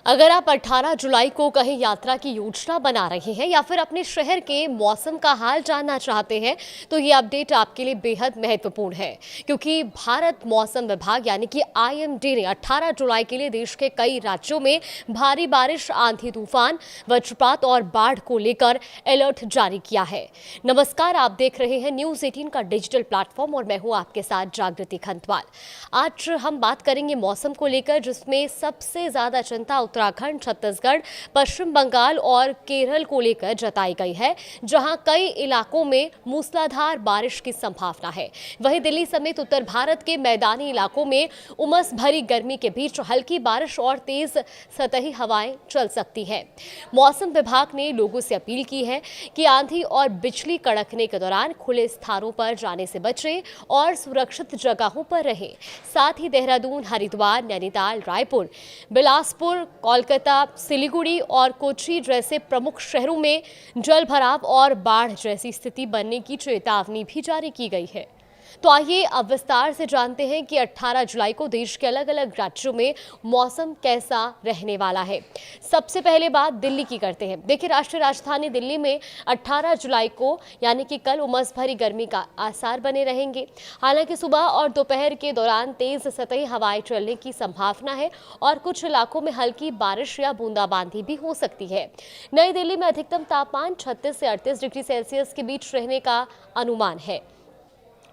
अगर आप 18 जुलाई को कहीं यात्रा की योजना बना रहे हैं या फिर अपने शहर के मौसम का हाल जानना चाहते हैं तो ये अपडेट आपके लिए बेहद महत्वपूर्ण है, क्योंकि भारत मौसम विभाग यानी कि आईएमडी ने 18 जुलाई के लिए देश के कई राज्यों में भारी बारिश, आंधी तूफान, वज्रपात और बाढ़ को लेकर अलर्ट जारी किया है। नमस्कार, आप देख रहे हैं न्यूज 18 का डिजिटल प्लेटफॉर्म और मैं हूं आपके साथ जागृति खंतवाल। आज हम बात करेंगे मौसम को लेकर, जिसमें सबसे ज्यादा चिंता उत्तराखंड, छत्तीसगढ़, पश्चिम बंगाल और केरल को लेकर जताई गई है, जहां कई इलाकों में मूसलाधार बारिश की संभावना है। वहीं दिल्ली समेत उत्तर भारत के मैदानी इलाकों में उमस भरी गर्मी के बीच हल्की बारिश और तेज सतही हवाएं चल सकती हैं। मौसम विभाग ने लोगों से अपील की है कि आंधी और बिजली कड़कने के दौरान खुले स्थानों पर जाने से बचें और सुरक्षित जगहों पर रहें। साथ ही देहरादून, हरिद्वार, नैनीताल, रायपुर, बिलासपुर, कोलकाता, सिलीगुड़ी और कोच्चि जैसे प्रमुख शहरों में जल भराव और बाढ़ जैसी स्थिति बनने की चेतावनी भी जारी की गई है। तो आइए अब विस्तार से जानते हैं कि 18 जुलाई को देश के अलग अलग राज्यों में मौसम कैसा रहने वाला है। सबसे पहले बात दिल्ली की करते हैं। देखिए, राष्ट्रीय राजधानी दिल्ली में 18 जुलाई को यानी कि कल उमस भरी गर्मी का आसार बने रहेंगे। हालांकि सुबह और दोपहर के दौरान तेज सतही हवाएं चलने की संभावना है और कुछ इलाकों में हल्की बारिश या बूंदाबांदी भी हो सकती है। नई दिल्ली में अधिकतम तापमान 36 से 38 डिग्री सेल्सियस के बीच रहने का अनुमान है।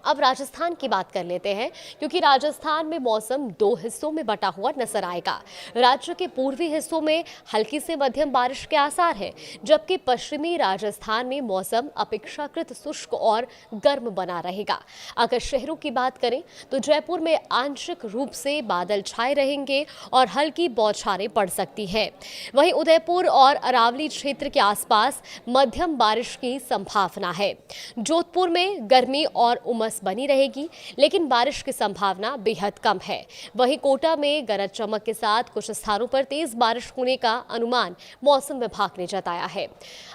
अब राजस्थान की बात कर लेते हैं, क्योंकि राजस्थान में मौसम दो हिस्सों में बटा हुआ नजर आएगा। राज्य के पूर्वी हिस्सों में हल्की से मध्यम बारिश के आसार हैं, जबकि पश्चिमी राजस्थान में मौसम अपेक्षाकृत शुष्क और गर्म बना रहेगा। अगर शहरों की बात करें तो जयपुर में आंशिक रूप से बादल छाए रहेंगे और हल्की बौछारें पड़ सकती है। वहीं उदयपुर और अरावली क्षेत्र के आसपास मध्यम बारिश की संभावना है। जोधपुर में गर्मी और उमस बनी रहेगी, लेकिन बारिश की संभावना बेहद कम है। वहीं कोटा में गरज चमक के साथ कुछ स्थानों पर तेज बारिश होने का अनुमान मौसम विभाग ने जताया है।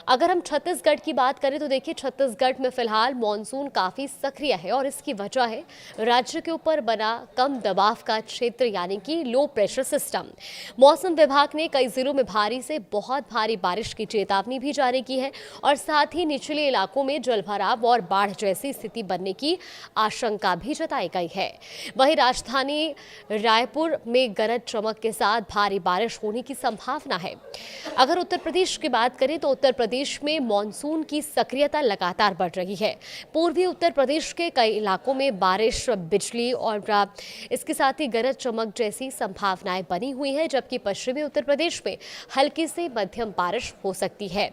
अगर हम छत्तीसगढ़ की बात करें तो देखिए, छत्तीसगढ़ में फिलहाल मॉनसून काफी सक्रिय है और इसकी वजह है राज्य के ऊपर बना कम दबाव का क्षेत्र यानी कि लो प्रेशर सिस्टम। मौसम विभाग ने कई जिलों में भारी से बहुत भारी बारिश की चेतावनी भी जारी की है और साथ ही निचले इलाकों में जलभराव और बाढ़ जैसी स्थिति बनने की आशंका भी जताई गई है। वहीं राजधानी रायपुर में गरज चमक के साथ भारी बारिश होने की संभावना है। अगर उत्तर प्रदेश की बात करें तो उत्तर प्रदेश में मॉनसून की सक्रियता लगातार बढ़ रही है। पूर्वी उत्तर प्रदेश के कई इलाकों में बारिश, बिजली और इसके साथ ही गरज चमक जैसी संभावनाएं बनी हुई है, जबकि पश्चिमी उत्तर प्रदेश में हल्की से मध्यम बारिश हो सकती है।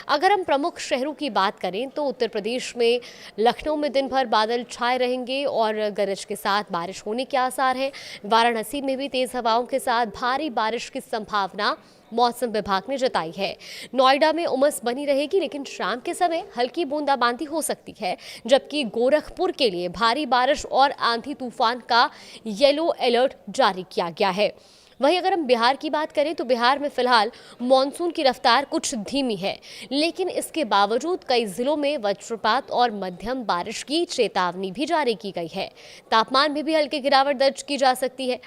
अगर हम प्रमुख शहरों की बात करें तो उत्तर प्रदेश में लखनऊ में दिन भर बादल छाए रहेंगे और गरज के साथ बारिश होने के आसार हैं। वाराणसी में भी तेज हवाओं के साथ भारी बारिश की संभावना मौसम विभाग ने जताई है। नोएडा में उमस बनी रहेगी, लेकिन शाम के समय हल्की बूंदाबांदी हो सकती है, जबकि गोरखपुर के लिए भारी बारिश और आंधी तूफान का येलो अलर्ट जारी किया गया है। वहीं अगर हम बिहार की बात करें तो बिहार में फिलहाल मॉनसून की रफ्तार कुछ धीमी है, लेकिन इसके बावजूद कई जिलों में वज्रपात और मध्यम बारिश की चेतावनी भी जारी की गई है। तापमान में भी हल्की गिरावट दर्ज की जा सकती है।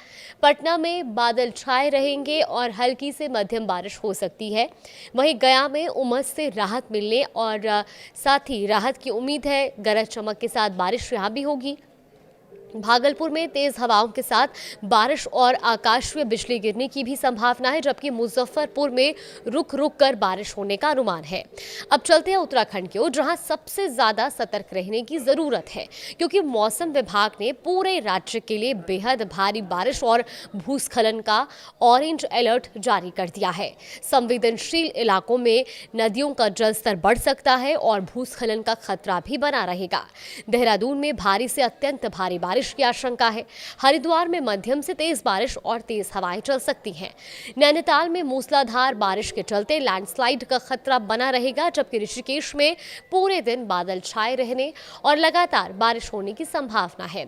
पटना में बादल छाए रहेंगे और हल्की से मध्यम बारिश हो सकती है। वहीं गया में उमस से राहत मिलने और साथ ही राहत की उम्मीद है। गरज चमक के साथ बारिश यहाँ भी होगी। भागलपुर में तेज हवाओं के साथ बारिश और आकाशीय बिजली गिरने की भी संभावना है, जबकि मुजफ्फरपुर में रुक रुक कर बारिश होने का अनुमान है। अब चलते हैं उत्तराखंड की ओर, जहां सबसे ज्यादा सतर्क रहने की जरूरत है, क्योंकि मौसम विभाग ने पूरे राज्य के लिए बेहद भारी बारिश और भूस्खलन का ऑरेंज अलर्ट जारी कर दिया है। संवेदनशील इलाकों में नदियों का जलस्तर बढ़ सकता है और भूस्खलन का खतरा भी बना रहेगा। देहरादून में भारी से अत्यंत भारी बारिश की आशंका है। हरिद्वार में मध्यम से तेज बारिश और तेज हवाएं चल सकती हैं। नैनीताल में मूसलाधार बारिश के चलते लैंडस्लाइड का खतरा बना रहेगा, जबकि ऋषिकेश में पूरे दिन बादल छाए रहने और लगातार बारिश होने की संभावना है।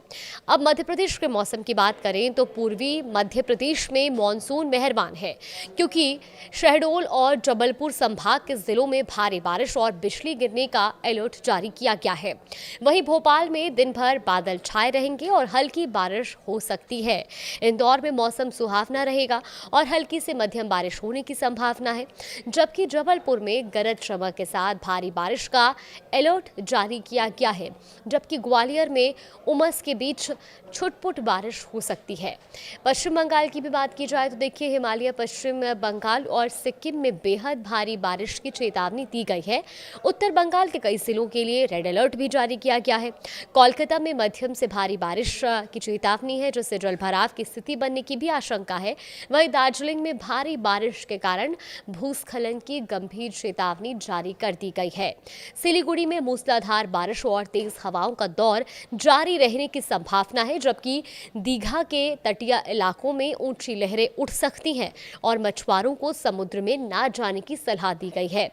अब मध्य प्रदेश के मौसम की बात करें तो पूर्वी मध्य प्रदेश में मॉनसून मेहरबान है, क्योंकि शहडोल और जबलपुर संभाग के जिलों में भारी बारिश और बिजली गिरने का अलर्ट जारी किया गया है। वहीं भोपाल में दिन भर बादल छाए रहेंगे रहेंगे और हल्की बारिश हो सकती है। इंदौर में मौसम सुहावना रहेगा और हल्की से मध्यम बारिश होने की संभावना है, जबकि जबलपुर में गरज चमक के साथ भारी बारिश का अलर्ट जारी किया गया है, जबकि ग्वालियर में उमस के बीच छुटपुट बारिश हो सकती है। पश्चिम बंगाल की भी बात की जाए तो देखिए, हिमालय पश्चिम बंगाल और सिक्किम में बेहद भारी बारिश की चेतावनी दी गई है। उत्तर बंगाल के कई जिलों के लिए रेड अलर्ट भी जारी किया गया है। कोलकाता में मध्यम से भारी बारिश की चेतावनी है, जिससे जलभराव की स्थिति बनने की भी आशंका है। वहीं दार्जिलिंग में भारी बारिश के कारण भूस्खलन की गंभीर चेतावनी जारी कर दी गई है। सिलीगुड़ी में मूसलाधार बारिश और तेज हवाओं का दौर जारी रहने की संभावना है, जबकि दीघा के तटीय इलाकों में ऊंची लहरें उठ सकती हैं और मछुआरों को समुद्र में ना जाने की सलाह दी गई है।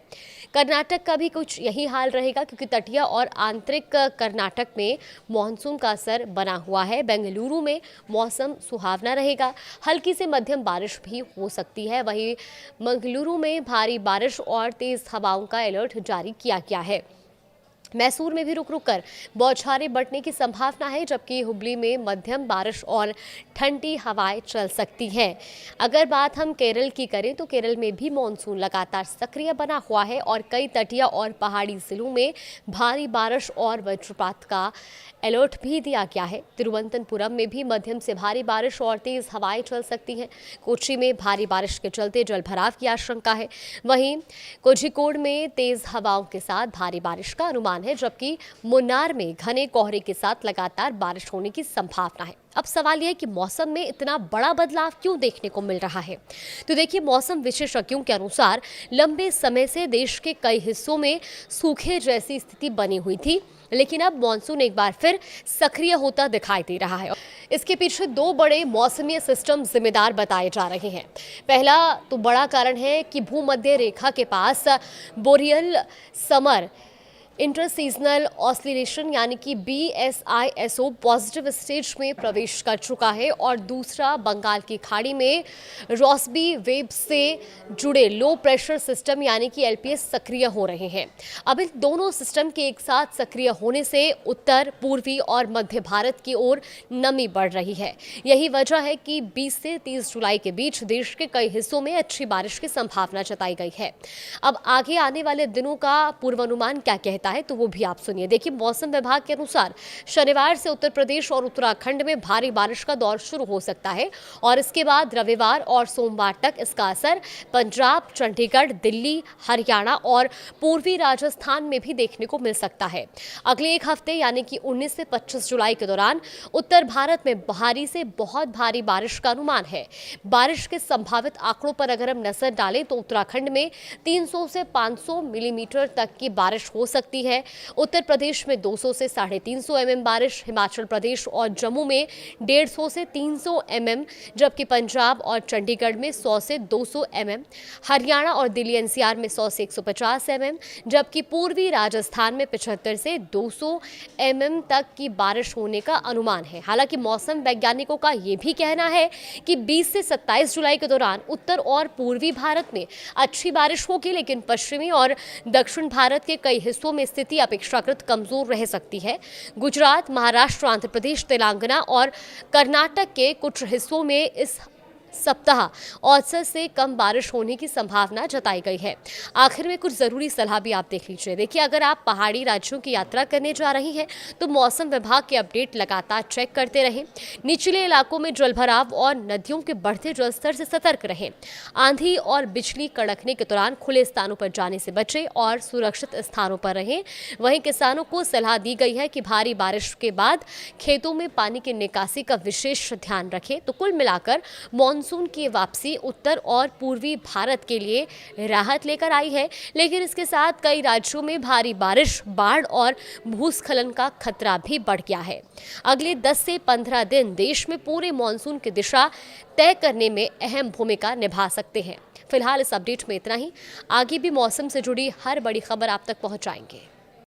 कर्नाटक का भी कुछ यही हाल रहेगा, क्योंकि तटीय और आंतरिक कर्नाटक में मानसून का असर बना हुआ है। बेंगलुरु में मौसम सुहावना रहेगा, हल्की से मध्यम बारिश भी हो सकती है। वहीं मंगलुरु में भारी बारिश और तेज हवाओं का अलर्ट जारी किया गया है। मैसूर में भी रुक रुक कर बौछारें बढ़ने की संभावना है, जबकि हुबली में मध्यम बारिश और ठंडी हवाएं चल सकती हैं। अगर बात हम केरल की करें तो केरल में भी मानसून लगातार सक्रिय बना हुआ है और कई तटीय और पहाड़ी जिलों में भारी बारिश और वज्रपात का अलर्ट भी दिया गया है। तिरुवनंतपुरम में भी मध्यम से भारी बारिश और तेज हवाएं चल सकती हैं। कोच्चि में भारी बारिश के चलते जलभराव की आशंका है। वहीं कोझिकोड में तेज हवाओं के साथ भारी बारिश का अनुमान है, जबकि मुन्नार में घने कोहरे के साथ लगातार बारिश होने की संभावना है। अब सवाल यह है कि मौसम में इतना बड़ा बदलाव क्यों देखने को मिल रहा है। तो देखिए, मौसम विशेषज्ञों के अनुसार लंबे समय से देश के कई हिस्सों में सूखे जैसी स्थिति बनी हुई थी, लेकिन अब मानसून एक बार फिर सक्रिय होता दिखाई दे रहा है। इसके पीछे दो बड़े मौसमी सिस्टम जिम्मेदार बताए जा रहे हैं। पहला तो बड़ा कारण है कि भूमध्य रेखा के पास बोरियल समर इंटरसीजनल ऑसिलेशन यानी कि BSISO पॉजिटिव स्टेज में प्रवेश कर चुका है, और दूसरा बंगाल की खाड़ी में रॉसबी वेव से जुड़े लो प्रेशर सिस्टम यानी कि LPS सक्रिय हो रहे हैं। अब इन दोनों सिस्टम के एक साथ सक्रिय होने से उत्तर, पूर्वी और मध्य भारत की ओर नमी बढ़ रही है। यही वजह है कि 20 से 30 जुलाई के बीच देश के कई हिस्सों में अच्छी बारिश की संभावना जताई गई है। अब आगे आने वाले दिनों का पूर्वानुमान क्या कहता है, तो वो भी आप सुनिए। देखिए, मौसम विभाग के अनुसार शनिवार से उत्तर प्रदेश और उत्तराखंड में भारी बारिश का दौर शुरू हो सकता है, और इसके बाद रविवार और सोमवार तक इसका असर पंजाब, चंडीगढ़, दिल्ली, हरियाणा और पूर्वी राजस्थान में भी देखने को मिल सकता है। अगले एक हफ्ते यानी कि 19 से 25 जुलाई के दौरान उत्तर भारत में भारी से बहुत भारी बारिश का अनुमान है। बारिश के संभावित आंकड़ों पर अगर हम नजर डालें तो उत्तराखंड में 300 से 500 मिलीमीटर तक की बारिश हो सकती है। उत्तर प्रदेश में 200 से 350 mm बारिश, हिमाचल प्रदेश और जम्मू में 150 से 300 mm, जबकि पंजाब और चंडीगढ़ में 100 से 200 mm, हरियाणा और दिल्ली NCR में 100 से 150 mm, जबकि पूर्वी राजस्थान में 75 से 200 mm तक की बारिश होने का अनुमान है। हालांकि मौसम वैज्ञानिकों का यह भी कहना है कि 20 से 27 जुलाई के दौरान उत्तर और पूर्वी भारत में अच्छी बारिश होगी, लेकिन पश्चिमी और दक्षिण भारत के कई हिस्सों में स्थिति अपेक्षाकृत कमजोर रह सकती है। गुजरात, महाराष्ट्र, आंध्र प्रदेश, तेलंगाना और कर्नाटक के कुछ हिस्सों में इस सप्ताह औसत से कम बारिश होने की संभावना जताई गई है। आखिर में कुछ जरूरी सलाह भी आप देख लीजिए। देखिए, अगर आप पहाड़ी राज्यों की यात्रा करने जा रही हैं तो मौसम विभाग के अपडेट लगातार चेक करते रहें। निचले इलाकों में जलभराव और नदियों के बढ़ते जलस्तर से सतर्क रहें। आंधी और बिजली कड़कने के दौरान खुले स्थानों पर जाने से बचें और सुरक्षित स्थानों पर रहें। वहीं किसानों को सलाह दी गई है कि भारी बारिश के बाद खेतों में पानी की निकासी का विशेष ध्यान रखें। तो कुल मिलाकर मानसून की वापसी उत्तर और पूर्वी भारत के लिए राहत लेकर आई है, लेकिन इसके साथ कई राज्यों में भारी बारिश, बाढ़ और भूस्खलन का खतरा भी बढ़ गया है। अगले 10 से 15 दिन देश में पूरे मानसून की दिशा तय करने में अहम भूमिका निभा सकते हैं। फिलहाल इस अपडेट में इतना ही। आगे भी मौसम से जुड़ी हर बड़ी खबर आप तक पहुंचाएंगे।